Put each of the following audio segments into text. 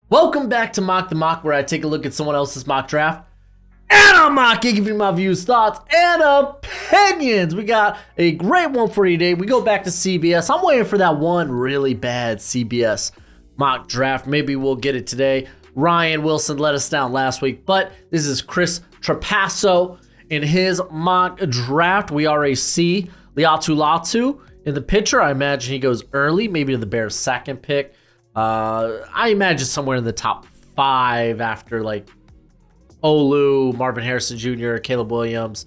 Welcome back to Mock the Mock, where I take a look at someone else's mock draft and I'm mocking, giving you my views, thoughts, and opinions. We got a great one for you today. We go back to CBS. I'm waiting for that one really bad CBS mock draft. Maybe we'll get it today. Ryan Wilson let us down last week, but this is Chris Trapasso in his mock draft. We are a C. Latu in the pitcher. I imagine he goes early, maybe to the Bears' second pick. I imagine somewhere in the top 5 after like Olu, Marvin Harrison Jr., Caleb Williams,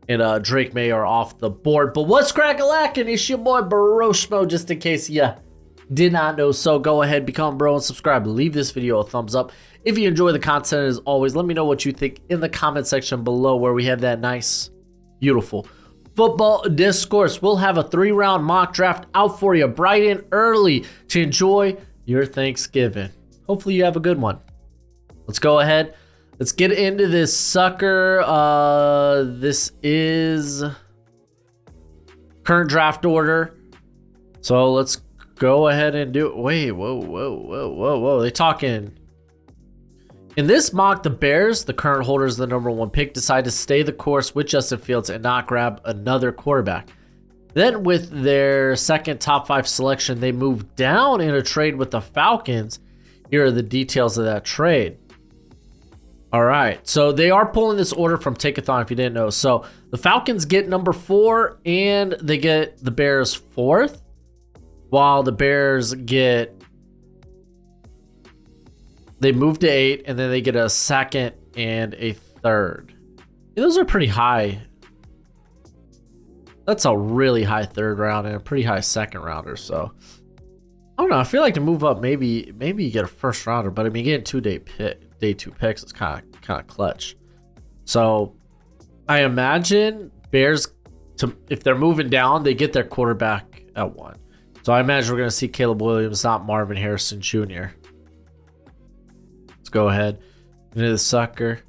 and Drake Maye are off the board. But what's crack-a-lackin'? It's your boy Broshmo, just in case you did not know. So go ahead, become a bro and subscribe. Leave this video a thumbs up. If you enjoy the content, as always, let me know what you think in the comment section below, where we have that nice, beautiful football discourse. We'll have a 3-round mock draft out for you bright and early to enjoy your Thanksgiving. Hopefully you have a good one. Let's go ahead. Let's get into this sucker. This is current draft order. So let's go ahead and do it. Wait, whoa. They talking. In this mock, the Bears, the current holders of the #1 pick, decide to stay the course with Justin Fields and not grab another quarterback. Then with their second top 5 selection, they move down in a trade with the Falcons. Here are the details of that trade. All right, so they are pulling this order from Take-a-thon if you didn't know. So the Falcons get #4 and they get the Bears 4th, while the Bears they move to 8 and then they get a 2nd and a 3rd. Those are pretty high. That's a really high 3rd round and a pretty high 2nd rounder. So I don't know. I feel like to move up, maybe you get a 1st rounder, but I mean, getting day 2 picks is kind of clutch. So I imagine Bears, if they're moving down, they get their quarterback at 1. So I imagine we're going to see Caleb Williams, not Marvin Harrison Jr. Let's go ahead into the sucker.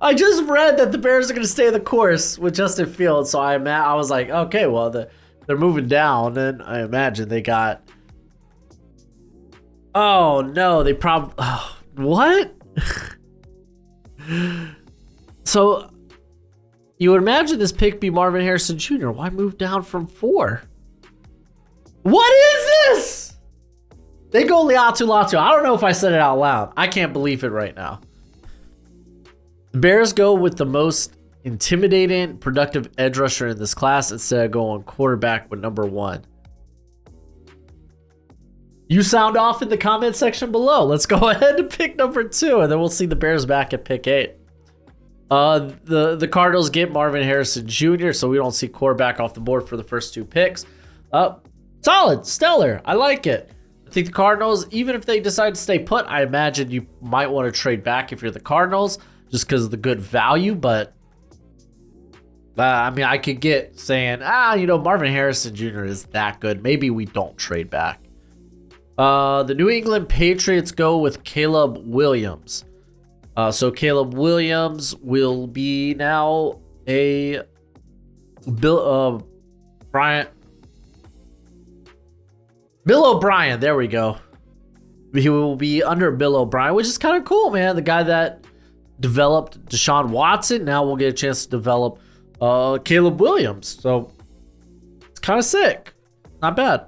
I just read that the Bears are going to stay the course with Justin Fields, so I was like, okay, well, they're moving down, and I imagine they got... Oh, no, they probably... Oh, what? So, you would imagine this pick be Marvin Harrison Jr. Why move down from 4? What is this? They go Latu. I don't know if I said it out loud. I can't believe it right now. The Bears go with the most intimidating, productive edge rusher in this class instead of going quarterback with #1. You sound off in the comment section below. Let's go ahead to pick #2, and then we'll see the Bears back at pick 8. The Cardinals get Marvin Harrison Jr., so we don't see quarterback off the board for the first 2 picks. Solid, stellar. I like it. I think the Cardinals, even if they decide to stay put, I imagine you might want to trade back if you're the Cardinals, just because of the good value. But I mean, I could get saying, Marvin Harrison Jr. is that good. Maybe we don't trade back. The New England Patriots go with Caleb Williams. So Caleb Williams will be now a Bill O'Brien. There we go. He will be under Bill O'Brien, which is kind of cool, man. The guy that developed Deshaun Watson, now we'll get a chance to develop Caleb Williams. So it's kind of sick. Not bad.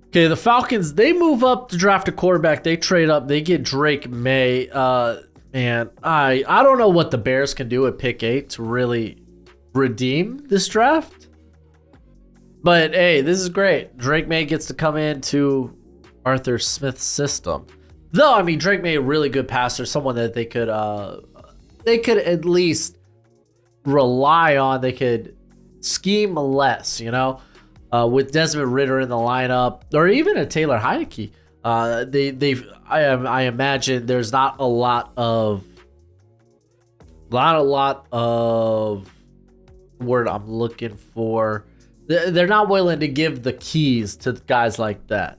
Okay, the Falcons, they move up to draft a quarterback. They trade up. They get Drake Maye. Man, I don't know what the Bears can do at pick 8 to really redeem this draft. But, hey, this is great. Drake Maye gets to come into Arthur Smith's system. Though, I mean, Drake Maye, a really good passer, someone that they could at least rely on. They could scheme less, with Desmond Ridder in the lineup, or even a Taylor Heineke. I imagine there's not a lot of word I'm looking for. They're not willing to give the keys to guys like that.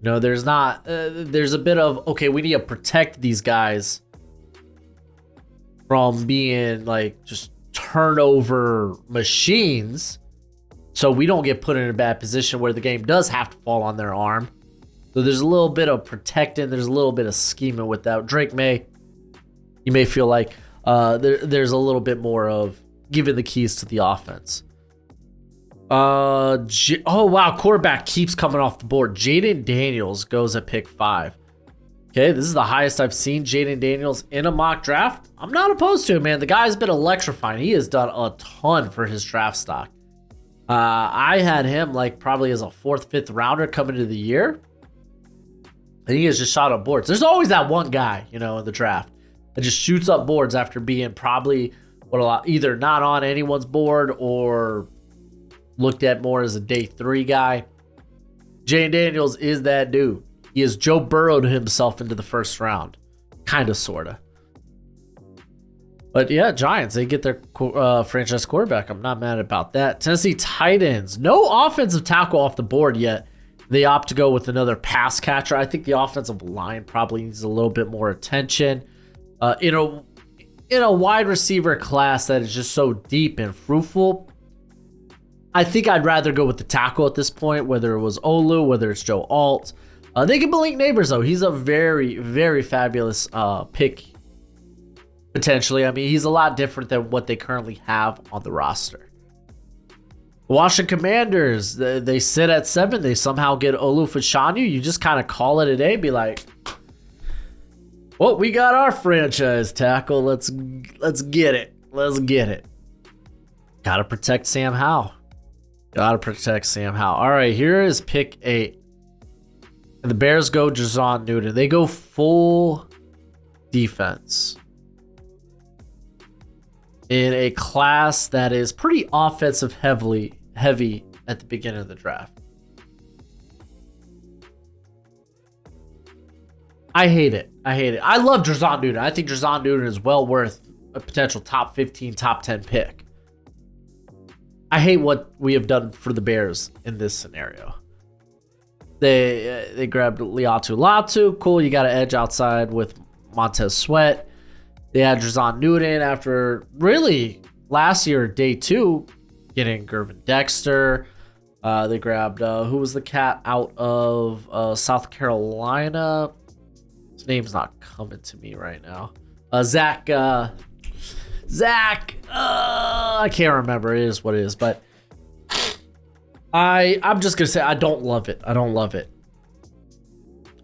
There's not. There's a bit of, okay, we need to protect these guys from being like just turnover machines. so we don't get put in a bad position where the game does have to fall on their arm. So there's a little bit of protecting. There's a little bit of scheming with that. Drake Maye, you may feel like there's a little bit more of giving the keys to the offense. Oh, wow. Quarterback keeps coming off the board. Jaden Daniels goes at pick 5. Okay, this is the highest I've seen Jaden Daniels in a mock draft. I'm not opposed to it, man. The guy's been electrifying. He has done a ton for his draft stock. I had him like probably as a 4th, 5th rounder coming into the year. And he has just shot up boards. There's always that one guy, in the draft that just shoots up boards after being probably either not on anyone's board or looked at more as a day 3 guy. Jaden Daniels is that dude. He has Joe Burrowed himself into the 1st round. Kind of, sort of. But yeah, Giants, they get their franchise quarterback. I'm not mad about that. Tennessee Titans, no offensive tackle off the board yet. They opt to go with another pass catcher. I think the offensive line probably needs a little bit more attention. In a wide receiver class that is just so deep and fruitful, I think I'd rather go with the tackle at this point, whether it was Olu, whether it's Joe Alt. They can Malik Neighbors, though. He's a very, very fabulous pick, potentially. I mean, he's a lot different than what they currently have on the roster. Washington Commanders, they sit at 7. They somehow get Olu Fashanu. You just kind of call it a day. Be like, well, we got our franchise tackle. Let's get it. Let's get it. Got to protect Sam Howell. Got to protect Sam Howell. All right, here is pick 8. And the Bears go Jazon Newton. They go full defense in a class that is pretty offensive heavy at the beginning of the draft. I hate it. I love Jazon Newton. I think Jazon Newton is well worth a potential top 15, top 10 pick. I hate what we have done for the Bears in this scenario. They grabbed Liatu Latu. Cool, you got an edge outside with Montez Sweat. They had Jazon Newton after really last year, day 2, getting Gervin Dexter. They grabbed, who was the cat out of South Carolina? His name's not coming to me right now. Zach, I can't remember. It is what it is, but I'm just going to say I don't love it. I don't love it.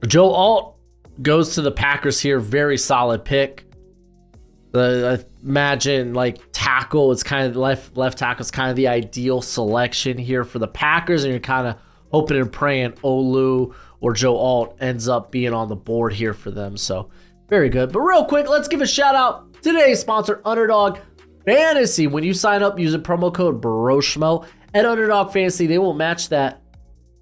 Joe Alt goes to the Packers here. Very solid pick. I imagine like tackle, it's kind of left tackle is kind of the ideal selection here for the Packers, and you're kind of hoping and praying Olu or Joe Alt ends up being on the board here for them. So very good. But real quick, let's give a shout out to today's sponsor, Underdog Fantasy. When you sign up using promo code Broshmo at Underdog Fantasy, they will match that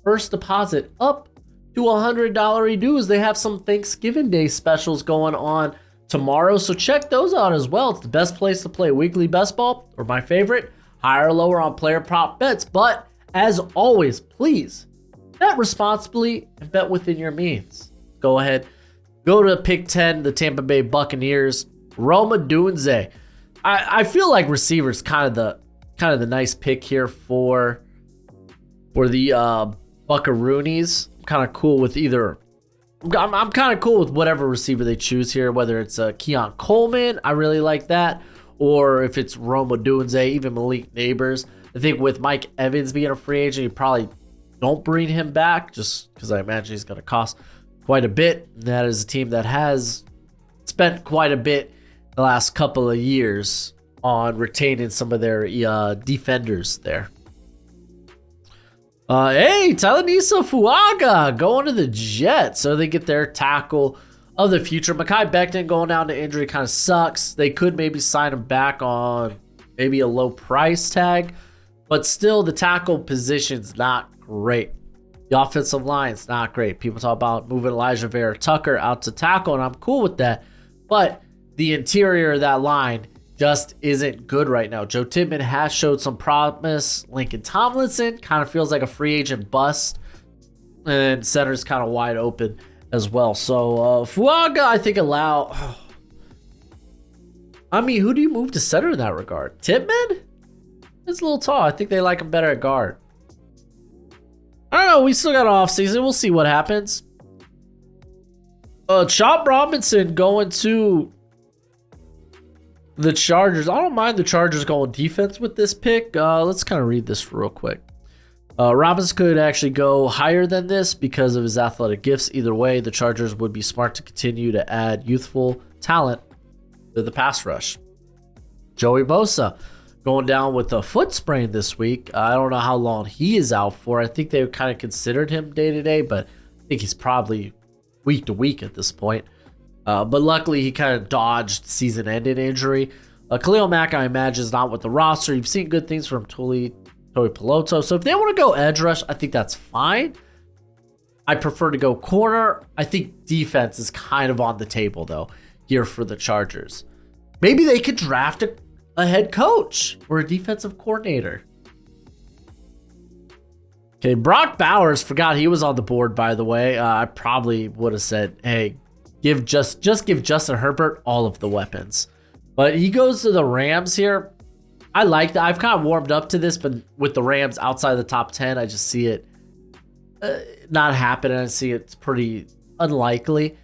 first deposit up to $100 dues. They have some Thanksgiving Day specials going on tomorrow, so check those out as well. It's the best place to play weekly best ball, or my favorite, higher or lower on player prop bets. But as always, please bet responsibly and bet within your means. Go ahead, go to pick 10, the Tampa Bay Buccaneers. Roma Dunze. I feel like receivers kind of the nice pick here for the Buccaroonies. I'm kind of cool with either. I'm kind of cool with whatever receiver they choose here, whether it's Keon Coleman, I really like that, or if it's Roma Dunze, even Malik Neighbors. I think with Mike Evans being a free agent, you probably don't bring him back just because I imagine he's going to cost quite a bit. And that is a team that has spent quite a bit the last couple of years on retaining some of their defenders there. Hey, Talanisa Fuaga going to the Jets. So they get their tackle of the future. Mekhi Becton going down to injury kind of sucks. They could maybe sign him back on maybe a low price tag. But still, the tackle position's not great. The offensive line's not great. People talk about moving Elijah Vera Tucker out to tackle, and I'm cool with that. But the interior of that line just isn't good right now. Joe Tippmann has showed some promise. Lincoln Tomlinson kind of feels like a free agent bust. And center's kind of wide open as well. So Fuaga, I think I mean, who do you move to center in that regard? Tippmann? It's a little tall. I think they like him better at guard. I don't know. We still got an off season. We'll see what happens. Chop Robinson going to the Chargers. I don't mind the Chargers going defense with this pick. Let's kind of read this real quick. Robinson could actually go higher than this because of his athletic gifts. Either way, the Chargers would be smart to continue to add youthful talent to the pass rush. Joey Bosa going down with a foot sprain this week. I don't know how long he is out for. I think they kind of considered him day to day, but I think he's probably week to week at this point. But luckily, he kind of dodged season-ending injury. Khalil Mack, I imagine, is not with the roster. You've seen good things from Toi Peloto. So if they want to go edge rush, I think that's fine. I prefer to go corner. I think defense is kind of on the table, though, here for the Chargers. Maybe they could draft a head coach or a defensive coordinator. Okay, Brock Bowers, forgot he was on the board, by the way. I probably would have said, hey, give Justin Herbert all of the weapons. But he goes to the Rams here. I like that. I've kind of warmed up to this, but with the Rams outside the top 10, I just see it not happening. I see it's pretty unlikely.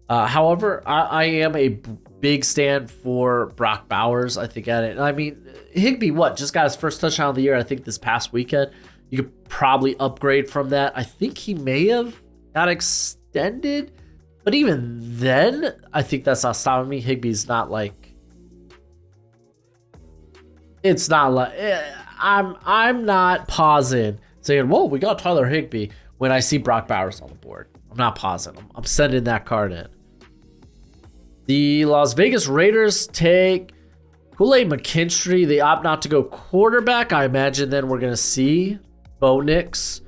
However, I am a big stand for Brock Bowers. I think at it. I mean, Higbee, just got his first touchdown of the year, I think, this past weekend. You could probably upgrade from that. I think he may have got extended, but even then, I think that's not stopping me. Higbee's not like, it's not like, I'm not pausing saying, whoa, we got Tyler Higbee when I see Brock Bowers on the board. I'm not pausing. I'm sending that card in. The Las Vegas Raiders take Kool-Aid McKinstry. They opt not to go quarterback. I imagine then we're going to see Bo Nix,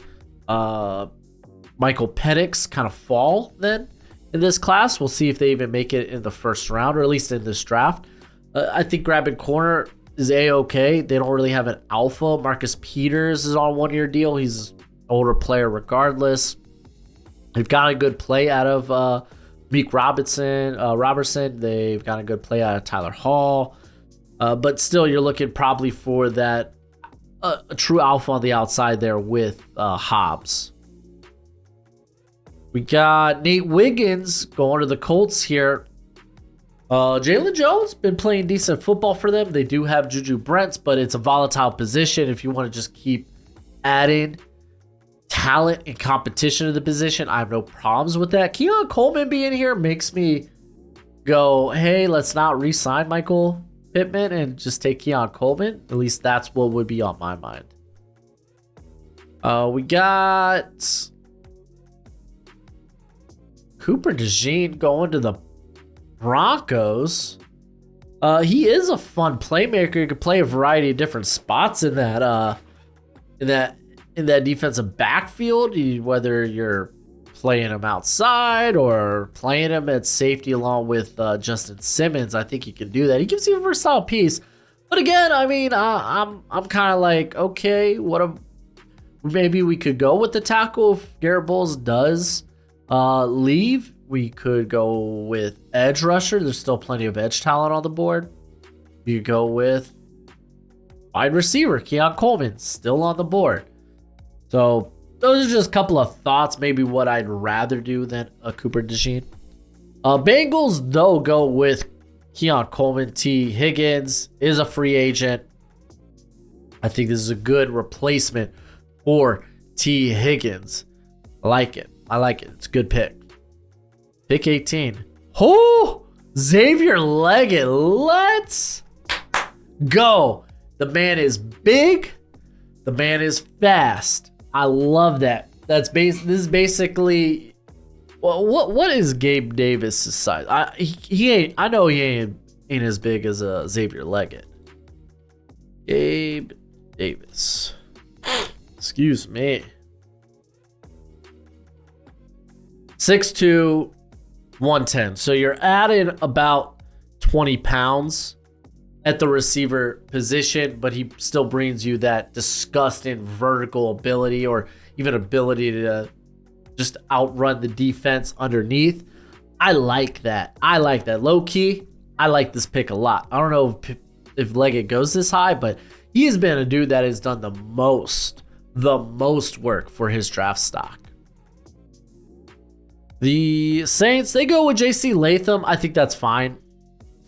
Michael Penix kind of fall then in this class. We'll see if they even make it in the first round, or at least in this draft. I think grabbing corner is A-okay. They don't really have an alpha. Marcus Peters is on a one-year deal. He's an older player regardless. They've got a good play out of Meek Robertson. They've got a good play out of Tyler Hall. But still, you're looking probably for that a true alpha on the outside there with Hobbs. We got Nate Wiggins going to the Colts here. Jalen Jones been playing decent football for them. They do have Juju Brents, but it's a volatile position if you want to just keep adding talent and competition to the position. I have no problems with that. Keon Coleman being here makes me go, hey, let's not re-sign Michael Pittman and just take Keon Coleman. At least that's what would be on my mind. We got Cooper DeJean going to the Broncos. He is a fun playmaker. He could play a variety of different spots in that defensive backfield, whether you're playing him outside or playing him at safety along with Justin Simmons. I think he can do that. He gives you a versatile piece. But again, I mean, I'm kind of like, okay, maybe we could go with the tackle if Garrett Bowles does leave. We could go with edge rusher. There's still plenty of edge talent on the board. You go with wide receiver, Keon Coleman, still on the board. So those are just a couple of thoughts, maybe what I'd rather do than a Cooper DeJean. Bengals, though, go with Keon Coleman. T. Higgins is a free agent. I think this is a good replacement for T. Higgins. I like it. It's a good pick. Pick 18. Oh, Xavier Leggett. Let's go. The man is big. The man is fast. I love that. This is basically, well, what is Gabe Davis' size? I know he ain't as big as Xavier Leggett. Gabe Davis. Excuse me. 6'2", 110. So you're adding about 20 pounds at the receiver position, but he still brings you that disgusting vertical ability, or even ability to just outrun the defense underneath. I like that. Low key, I like this pick a lot. I don't know if Leggett goes this high, but he has been a dude that has done the most the most work for his draft stock. The Saints, they go with JC Latham. I think that's fine.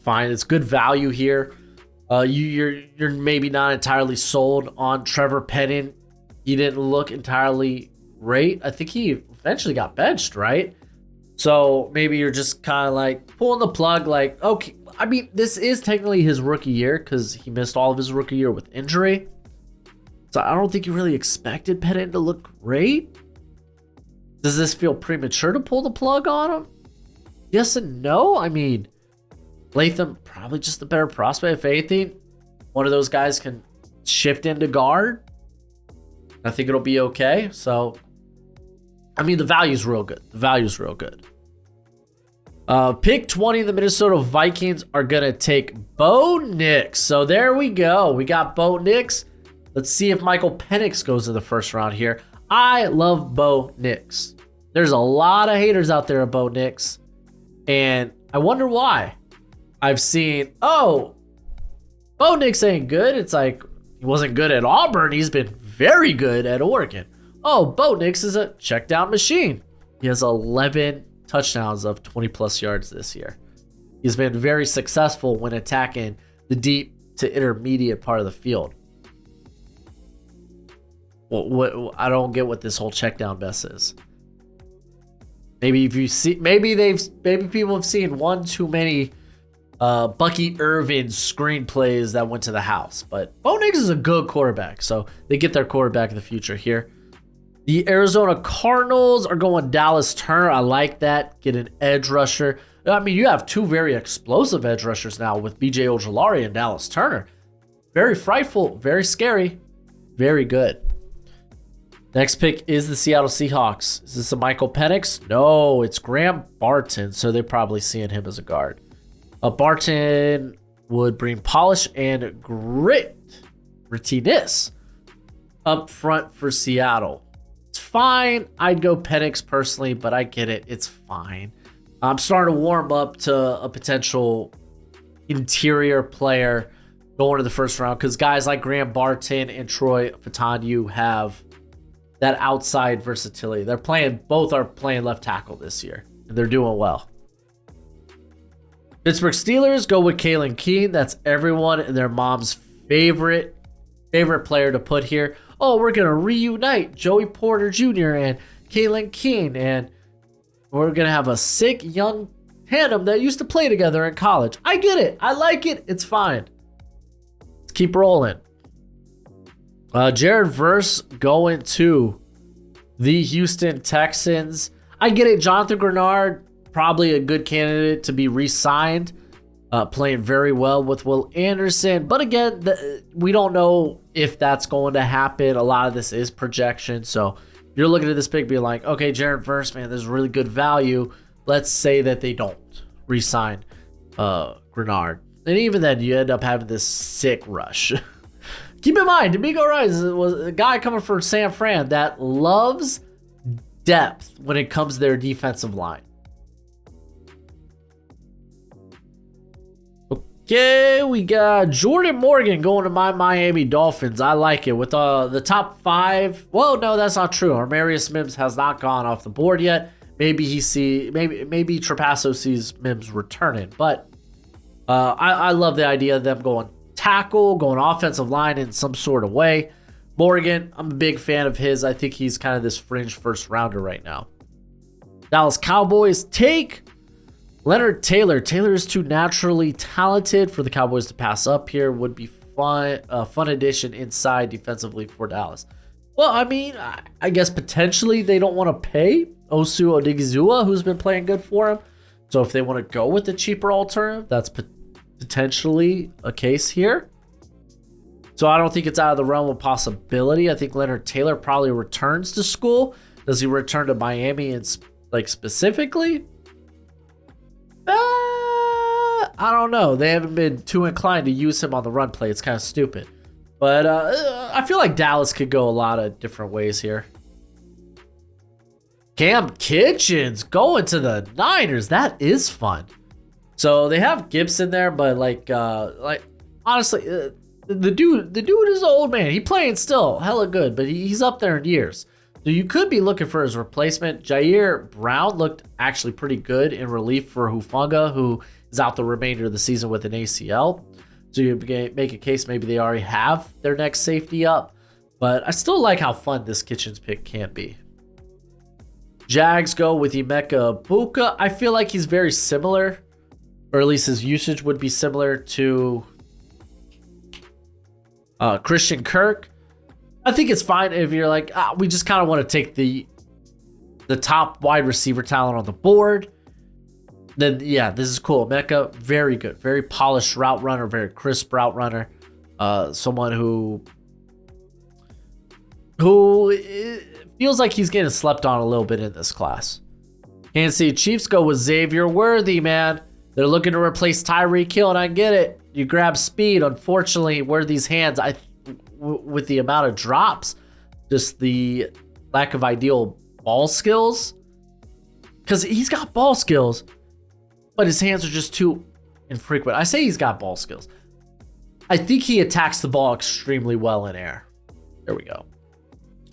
It's good value here. You're maybe not entirely sold on Trevor Penning. He didn't look entirely great. I think he eventually got benched, right? So maybe you're just kind of like pulling the plug, like, okay. I mean, this is technically his rookie year because he missed all of his rookie year with injury. So I don't think you really expected Penning to look great. Does this feel premature to pull the plug on him? Yes and no. I mean, Latham probably just a better prospect. If anything, one of those guys can shift into guard. I think it'll be okay. So, I mean, the value's real good. Pick 20, the Minnesota Vikings are going to take Bo Nix. So there we go. We got Bo Nix. Let's see if Michael Penix goes in the first round here. I love Bo Nix. There's a lot of haters out there of Bo Nix. And I wonder why. I've seen, oh, Bo Nix ain't good. It's like, he wasn't good at Auburn. He's been very good at Oregon. Oh, Bo Nix is a check down machine. He has 11 touchdowns of 20 plus yards this year. He's been very successful when attacking the deep to intermediate part of the field. Well, I don't get what this whole check down mess is. Maybe people have seen one too many Bucky Irvin screenplays that went to the house. But Bo Nix is a good quarterback, so they get their quarterback in the future here. The Arizona Cardinals are going Dallas Turner. I like that. Get an edge rusher. I mean, you have two very explosive edge rushers now with B.J. Ojulari and Dallas Turner. Very frightful, very scary, very good. Next pick is the Seattle Seahawks. Is this a Michael Penix? No, it's Graham Barton, so they're probably seeing him as a guard. Barton would bring polish and grittiness up front for Seattle. It's fine. I'd go Penix personally, but I get it. It's fine. I'm starting to warm up to a potential interior player going to the first round because guys like Graham Barton and Troy Fautanu have that outside versatility. Both are playing left tackle this year, and they're doing well. Pittsburgh Steelers go with Kalen Keene. That's everyone and their mom's favorite player to put here. Oh, we're going to reunite Joey Porter Jr. and Kalen Keene, and we're going to have a sick young tandem that used to play together in college. I get it. I like it. It's fine. Let's keep rolling. Jared Verse going to the Houston Texans. I get it. Jonathan Grenard, probably a good candidate to be re-signed. Playing very well with Will Anderson. But again, we don't know if that's going to happen. A lot of this is projection. So you're looking at this pick being like, okay, Jared Verse, man, there's really good value. Let's say that they don't re-sign Grenard. And even then, you end up having this sick rush. Keep in mind, D'Amico Ryans was a guy coming from San Fran that loves depth when it comes to their defensive line. Okay, we got Jordan Morgan going to my Miami Dolphins. I like it. With the top 5. Well, no, that's not true. Armarius Mims has not gone off the board yet. Maybe maybe Trapasso sees Mims returning. But I love the idea of them going tackle, going offensive line in some sort of way. Morgan, I'm a big fan of his. I think he's kind of this fringe first rounder right now. Dallas Cowboys take Leonard Taylor. Taylor is too naturally talented for the Cowboys to pass up here. Would be fun addition inside defensively for Dallas. Well, I mean, I guess potentially they don't want to pay Osu Odigizua, who's been playing good for him. So if they want to go with the cheaper alternative, that's potentially a case here. So I don't think it's out of the realm of possibility. I think Leonard Taylor probably returns to school. Does he return to Miami and specifically? I don't know. They haven't been too inclined to use him on the run play. It's kind of stupid. But I feel like Dallas could go a lot of different ways here. Cam Kitchens going to the Niners. That is fun. So they have Gibson there, but like honestly, the dude is an old man. He playing still, hella good, but he's up there in years. So you could be looking for his replacement. Jair Brown looked actually pretty good in relief for Hufanga, who is out the remainder of the season with an ACL. So you make a case maybe they already have their next safety up. But I still like how fun this Kitchens pick can be. Jags go with Emeka Buka. I feel like he's very similar, or at least his usage would be similar to Christian Kirk. I think it's fine if you're like, we just kind of want to take the top wide receiver talent on the board. Then yeah, this is cool. Emeka, very good, very polished route runner, very crisp route runner. Someone who feels like he's getting slept on a little bit in this class. Kansas City Chiefs go with Xavier Worthy, man. They're looking to replace Tyreek Hill, and I get it. You grab speed. Unfortunately, Worthy's hands, with the amount of drops, just the lack of ideal ball skills. Because he's got ball skills, but his hands are just too infrequent. I say he's got ball skills. I think he attacks the ball extremely well in air. There we go.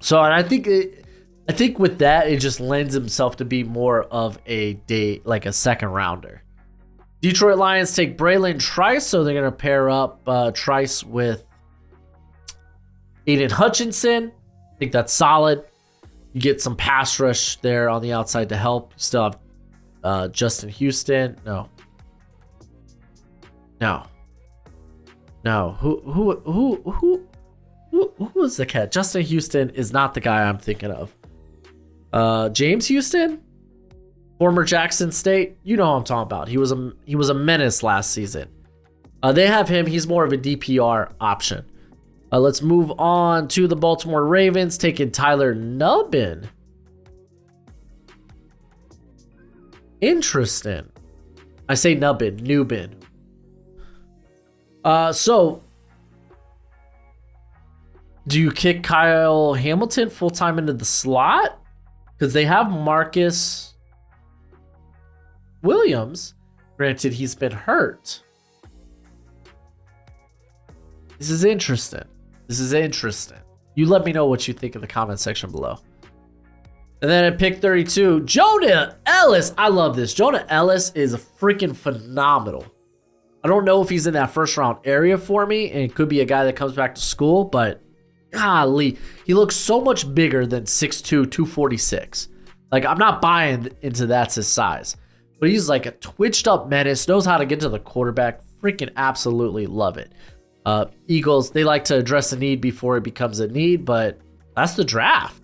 So, and I think with that, it just lends himself to be more of like a second rounder. Detroit Lions take Braylon Trice, so they're going to pair up Trice with Aiden Hutchinson. I think that's solid. You get some pass rush there on the outside to help. You still have Justin Houston. No. Who was the cat? Justin Houston is not the guy I'm thinking of. James Houston, former Jackson State. You know what I'm talking about. He was a menace last season. They have him. He's more of a DPR option. Let's move on to the Baltimore Ravens, taking Tyler Nubbin. Interesting. I say Nubin. So, do you kick Kyle Hamilton full-time into the slot? Because they have Marcus Williams. Granted, he's been hurt. This is interesting. You let me know what you think in the comment section below. And then at pick 32, Jonah Ellis. I love this. Jonah Ellis is freaking phenomenal. I don't know if he's in that first round area for me, and it could be a guy that comes back to school, but golly, he looks so much bigger than 6'2", 246. Like, I'm not buying into that's his size. But he's like a twitched up menace, knows how to get to the quarterback. Freaking absolutely love it. Eagles, they like to address a need before it becomes a need, but that's the draft.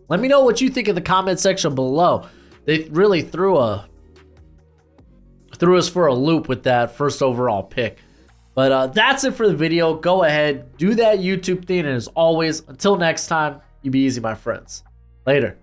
Let me know what you think in the comment section below. They really threw us for a loop with that first overall pick. But that's it for the video. Go ahead, do that YouTube thing, and as always, until next time, you be easy, my friends. Later.